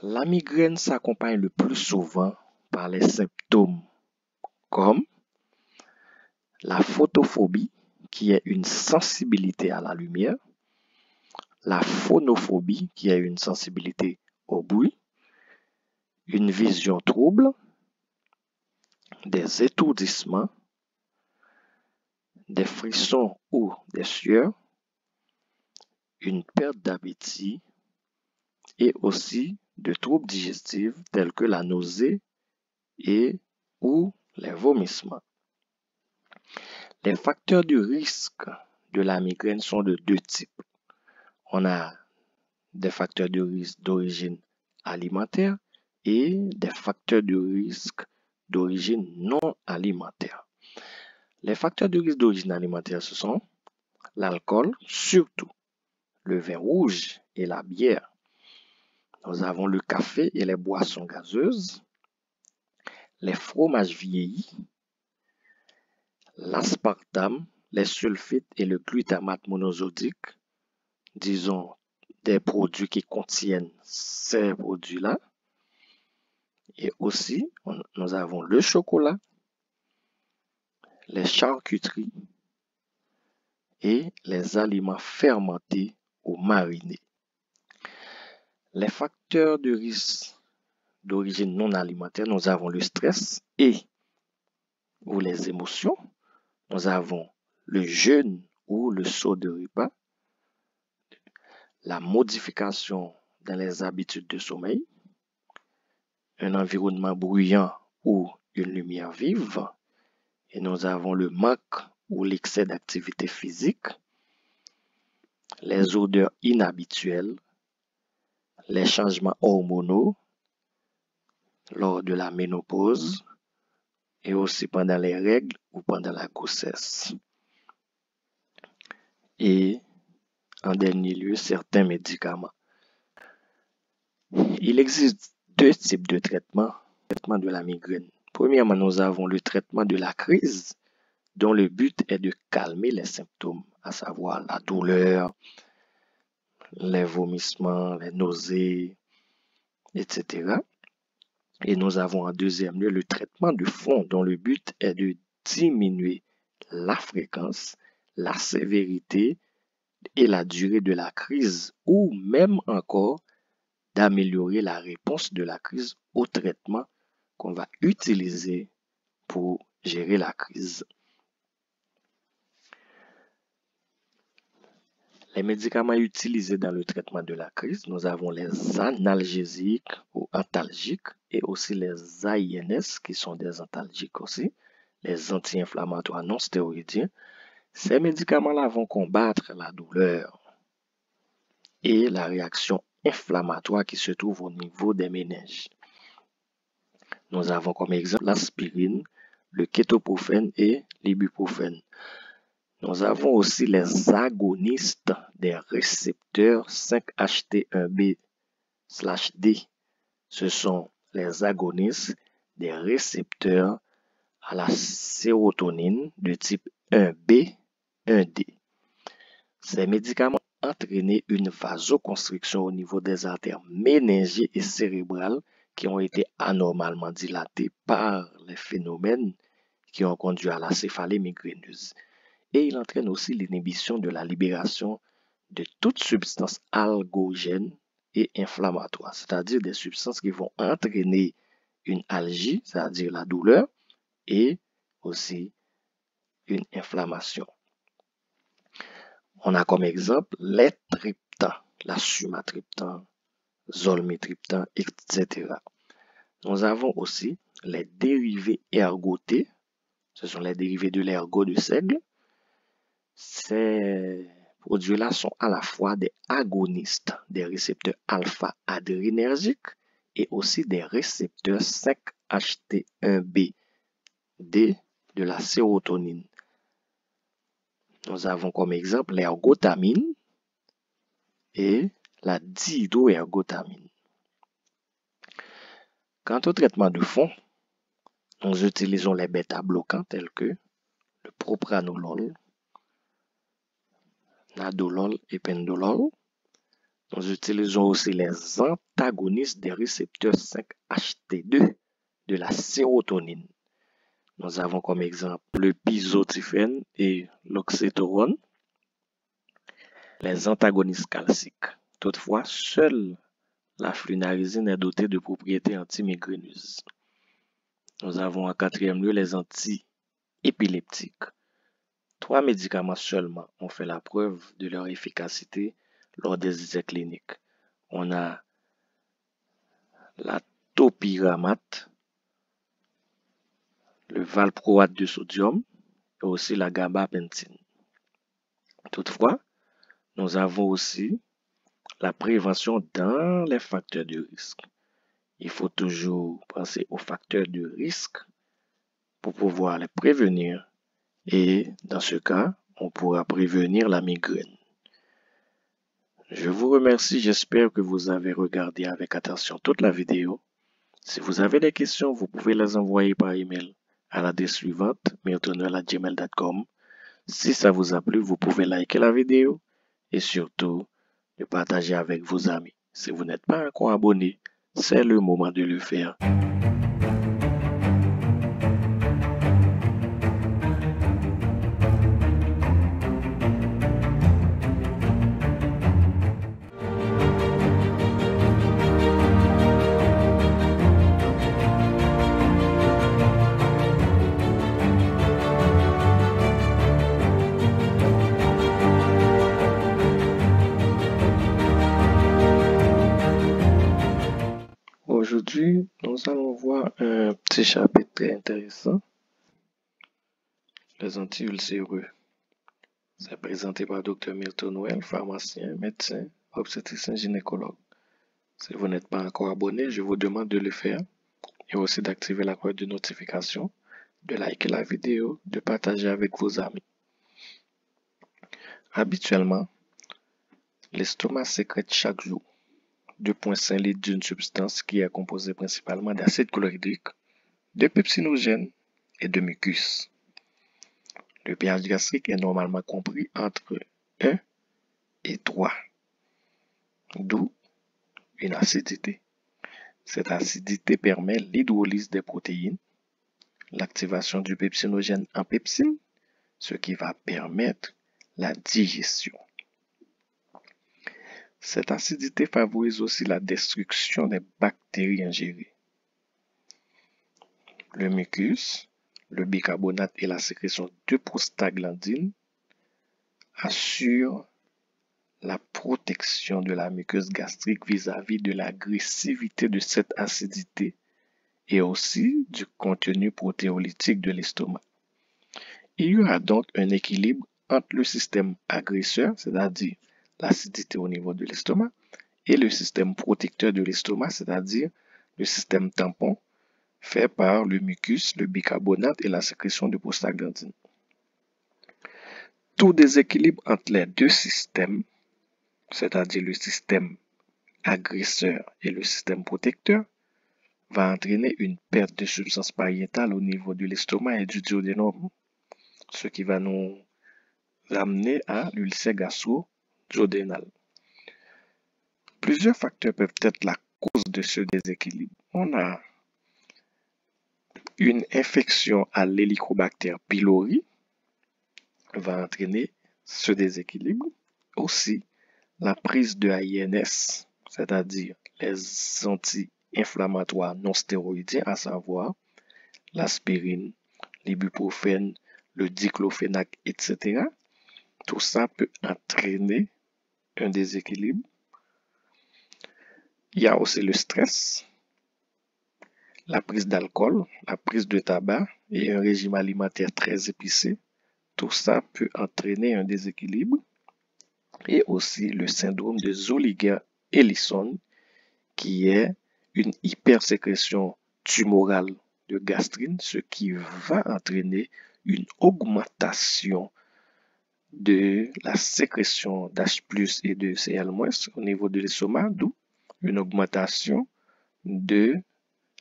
La migraine s'accompagne le plus souvent par les symptômes comme la photophobie, qui est une sensibilité à la lumière, la phonophobie, qui est une sensibilité au bruit, une vision trouble, des étourdissements, des frissons ou des sueurs, une perte d'appétit et aussi de troubles digestifs tels que la nausée et ou les vomissements. Les facteurs de risque de la migraine sont de deux types. On a des facteurs de risque d'origine alimentaire et des facteurs de risque d'origine non alimentaire. Les facteurs de risque d'origine alimentaire, ce sont l'alcool, surtout le vin rouge et la bière. Nous avons le café et les boissons gazeuses, les fromages vieillis, l'aspartame, les sulfites et le glutamate monosodique, disons des produits qui contiennent ces produits-là. Et aussi, nous avons le chocolat, les charcuteries et les aliments fermentés ou marinés. Les facteurs de risque d'origine non alimentaire, nous avons le stress ou les émotions. Nous avons le jeûne ou le saut de repas, la modification dans les habitudes de sommeil, un environnement bruyant ou une lumière vive, et nous avons le manque ou l'excès d'activité physique, les odeurs inhabituelles, les changements hormonaux lors de la ménopause et aussi pendant les règles ou pendant la grossesse. Et en dernier lieu, certains médicaments. Il existe deux types de traitement de la migraine. Premièrement, nous avons le traitement de la crise, dont le but est de calmer les symptômes, à savoir la douleur, les vomissements, les nausées, etc. Et nous avons en deuxième lieu le traitement de fond, dont le but est de diminuer la fréquence, la sévérité et la durée de la crise, ou même encore d'améliorer la réponse de la crise au traitement qu'on va utiliser pour gérer la crise. Les médicaments utilisés dans le traitement de la crise, nous avons les analgésiques ou antalgiques et aussi les AINS qui sont des antalgiques aussi, les anti-inflammatoires non stéroïdiens. Ces médicaments-là vont combattre la douleur et la réaction inflammatoire qui se trouve au niveau des méninges. Nous avons comme exemple l'aspirine, le kétoprophène et l'ibuprofène. Nous avons aussi les agonistes des récepteurs 5-HT1B/D. Ce sont les agonistes des récepteurs à la sérotonine de type 1B, 1D. Ces médicaments entraînent une vasoconstriction au niveau des artères méningées et cérébrales qui ont été anormalement dilatées par les phénomènes qui ont conduit à la céphalée migraineuse. Et il entraîne aussi l'inhibition de la libération de toute substance algogène et inflammatoire, c'est-à-dire des substances qui vont entraîner une algie, c'est-à-dire la douleur, et aussi une inflammation. On a comme exemple les triptans, la sumatriptan, zolmitriptan, etc. Nous avons aussi les dérivés ergotés, ce sont les dérivés de l'ergot de seigle. Ces produits-là sont à la fois des agonistes des récepteurs alpha-adrénergiques et aussi des récepteurs 5-HT1B/D de la sérotonine. Nous avons comme exemple l'ergotamine et la dihydroergotamine. Quant au traitement de fond, nous utilisons les bêta-bloquants tels que le propranolol, nadolol et pendolol. Nous utilisons aussi les antagonistes des récepteurs 5-HT2 de la sérotonine. Nous avons comme exemple le pizotifène et l'oxétorone, les antagonistes calciques. Toutefois, seule la flunarizine est dotée de propriétés antimigraineuses. Nous avons en quatrième lieu les anti-épileptiques. 3 médicaments seulement ont fait la preuve de leur efficacité lors des essais cliniques. On a la topiramate, le valproate de sodium et aussi la gabapentine. Toutefois, nous avons aussi la prévention dans les facteurs de risque. Il faut toujours penser aux facteurs de risque pour pouvoir les prévenir. Et dans ce cas, on pourra prévenir la migraine. Je vous remercie, j'espère que vous avez regardé avec attention toute la vidéo. Si vous avez des questions, vous pouvez les envoyer par email à l'adresse suivante, miltonel@gmail.com. Si ça vous a plu, vous pouvez liker la vidéo et surtout de partager avec vos amis. Si vous n'êtes pas encore abonné, c'est le moment de le faire. Aujourd'hui, nous allons voir un petit chapitre très intéressant. Les anti-ulcéreux. C'est présenté par Dr. Milton Well, pharmacien, médecin, obstétricien, gynécologue. Si vous n'êtes pas encore abonné, je vous demande de le faire et aussi d'activer la cloche de notification, de liker la vidéo, de partager avec vos amis. Habituellement, l'estomac sécrète chaque jour 2,5 litres d'une substance qui est composée principalement d'acide chlorhydrique, de pepsinogène et de mucus. Le pH gastrique est normalement compris entre 1 et 3, d'où une acidité. Cette acidité permet l'hydrolyse des protéines, l'activation du pepsinogène en pepsine, ce qui va permettre la digestion. Cette acidité favorise aussi la destruction des bactéries ingérées. Le mucus, le bicarbonate et la sécrétion de prostaglandine assurent la protection de la muqueuse gastrique vis-à-vis de l'agressivité de cette acidité et aussi du contenu protéolytique de l'estomac. Il y aura donc un équilibre entre le système agresseur, c'est-à-dire l'acidité au niveau de l'estomac, et le système protecteur de l'estomac, c'est-à-dire le système tampon fait par le mucus, le bicarbonate et la sécrétion de prostaglandine. Tout déséquilibre entre les deux systèmes, c'est-à-dire le système agresseur et le système protecteur, va entraîner une perte de substance pariétale au niveau de l'estomac et du duodénum, ce qui va nous amener à l'ulcère gastro-duodénal. Plusieurs facteurs peuvent être la cause de ce déséquilibre. On a une infection à l'Helicobacter pylori va entraîner ce déséquilibre. Aussi, la prise de AINS, c'est-à-dire les anti-inflammatoires non stéroïdiens, à savoir l'aspirine, l'ibuprofène, le diclofénac, etc. Tout ça peut entraîner un déséquilibre. Il y a aussi le stress, la prise d'alcool, la prise de tabac et un régime alimentaire très épicé. Tout ça peut entraîner un déséquilibre. Et aussi le syndrome de Zolliger-Ellison, qui est une hypersécrétion tumorale de gastrine, ce qui va entraîner une augmentation de la sécrétion d'H+ et de Cl- au niveau de l'estomac, d'où une augmentation de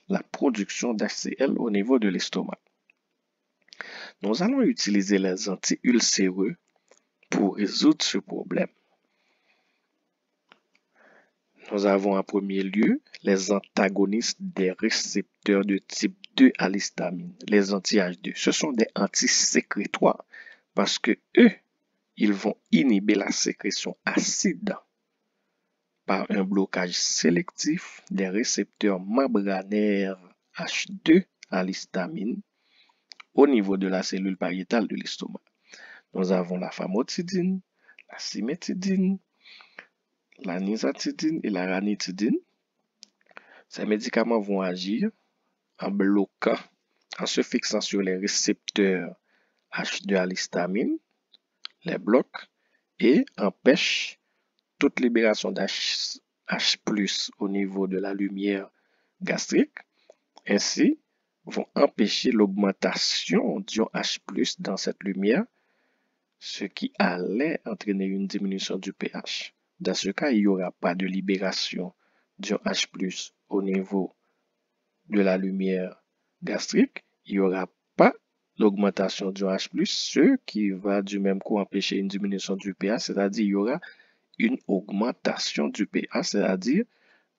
la production d'HCl au niveau de l'estomac. Nous allons utiliser les anti-ulcéreux pour résoudre ce problème. Nous avons en premier lieu les antagonistes des récepteurs de type 2 à l'histamine, les anti-H2. Ce sont des antisécrétoires parce que eux, ils vont inhiber la sécrétion acide par un blocage sélectif des récepteurs membranaires H2 à l'histamine au niveau de la cellule pariétale de l'estomac. Nous avons la famotidine, la cimétidine, la nizatidine et la ranitidine. Ces médicaments vont agir en bloquant, en se fixant sur les récepteurs H2 à l'histamine, les blocs, et empêche toute libération d'H au niveau de la lumière gastrique. Ainsi, vont empêcher l'augmentation d'ion H+ dans cette lumière, ce qui allait entraîner une diminution du pH. Dans ce cas, il n'y aura pas de libération d'ion H+ au niveau de la lumière gastrique. Il n'y aura pas l'augmentation d'ion H+, ce qui va du même coup empêcher une diminution du pH, c'est-à-dire il y aura une augmentation du pH, c'est-à-dire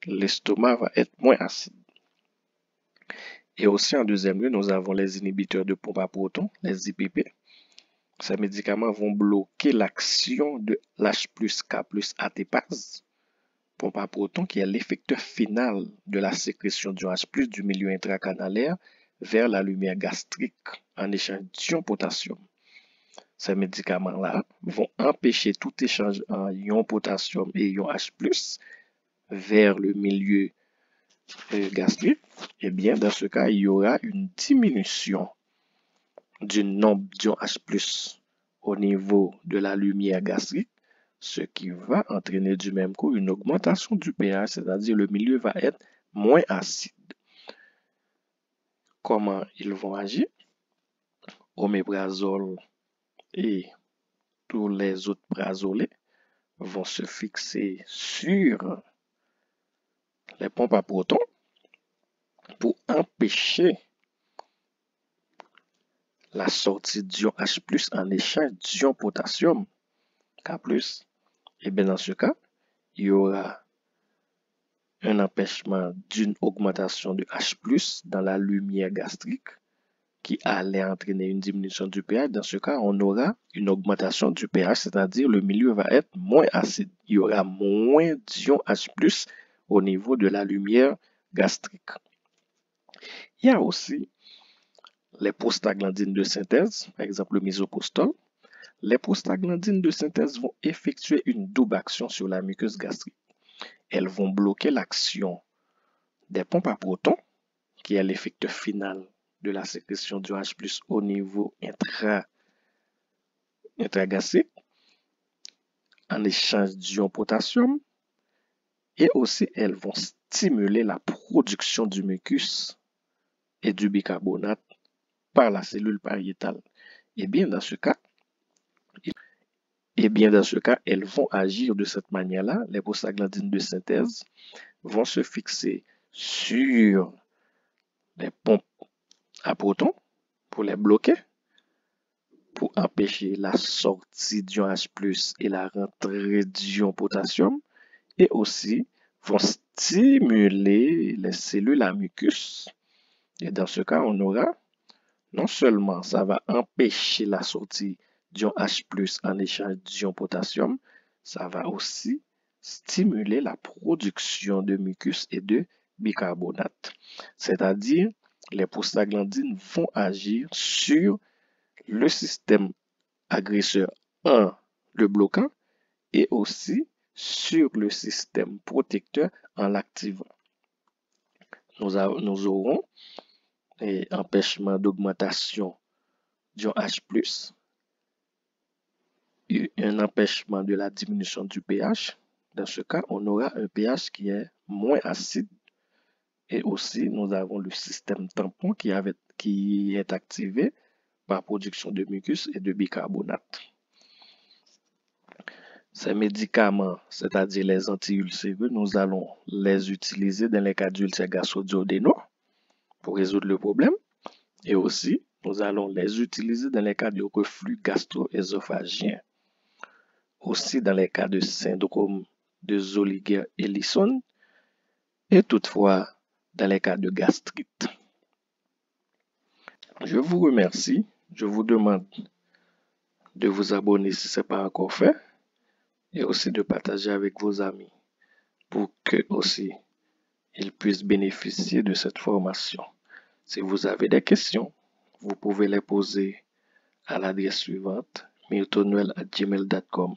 l'estomac va être moins acide. Et aussi en deuxième lieu, nous avons les inhibiteurs de pompe à protons, les IPP. Ces médicaments vont bloquer l'action de l'H+K+ ATPase, pompe à protons qui est l'effecteur final de la sécrétion du H+ du milieu intracanalaire vers la lumière gastrique en échange d'ion potassium. Ces médicaments-là vont empêcher tout échange en ion potassium et ion H+ vers le milieu gastrique. Et bien, dans ce cas, il y aura une diminution du nombre d'ion H+ au niveau de la lumière gastrique, ce qui va entraîner du même coup une augmentation du pH, c'est-à-dire le milieu va être moins acide. Comment ils vont agir? Oméprazole et tous les autres prazolés vont se fixer sur les pompes à protons pour empêcher la sortie d'ion H+ en échange d'ion potassium K+. Et bien dans ce cas, il y aura un empêchement d'une augmentation de H+ dans la lumière gastrique qui allait entraîner une diminution du pH. Dans ce cas, on aura une augmentation du pH, c'est-à-dire le milieu va être moins acide. Il y aura moins d'ion H+ au niveau de la lumière gastrique. Il y a aussi les prostaglandines de synthèse, par exemple le misoprostol. Les prostaglandines de synthèse vont effectuer une double action sur la muqueuse gastrique. Elles vont bloquer l'action des pompes à protons, qui est l'effecteur final de la sécrétion du H+ au niveau intragastrique, en échange d'ion potassium, et aussi elles vont stimuler la production du mucus et du bicarbonate par la cellule pariétale. Et bien dans ce cas, elles vont agir de cette manière-là. Les prostaglandines de synthèse vont se fixer sur les pompes à protons pour les bloquer, pour empêcher la sortie d'ion H+ et la rentrée d'ion potassium, et aussi vont stimuler les cellules à mucus. Et dans ce cas, on aura non seulement ça va empêcher la sortie d'ion H+ en échange d'ion potassium, ça va aussi stimuler la production de mucus et de bicarbonate. C'est-à-dire, les prostaglandines vont agir sur le système agresseur 1, le bloquant, et aussi sur le système protecteur en l'activant. Nous aurons un empêchement d'augmentation d'ion H+, un empêchement de la diminution du pH. Dans ce cas, on aura un pH qui est moins acide. Et aussi, nous avons le système tampon qui est activé par production de mucus et de bicarbonate. Ces médicaments, c'est-à-dire les anti-ulcéreux, nous allons les utiliser dans les cas d'ulcères gastro-duodénaux pour résoudre le problème. Et aussi, nous allons les utiliser dans les cas de reflux gastro-œsophagien. Aussi dans les cas de syndrome de Zolliger-Ellison et toutefois dans les cas de gastrite. Je vous remercie. Je vous demande de vous abonner si ce n'est pas encore fait et aussi de partager avec vos amis pour que aussi ils puissent bénéficier de cette formation. Si vous avez des questions, vous pouvez les poser à l'adresse suivante: miltonnoel@gmail.com.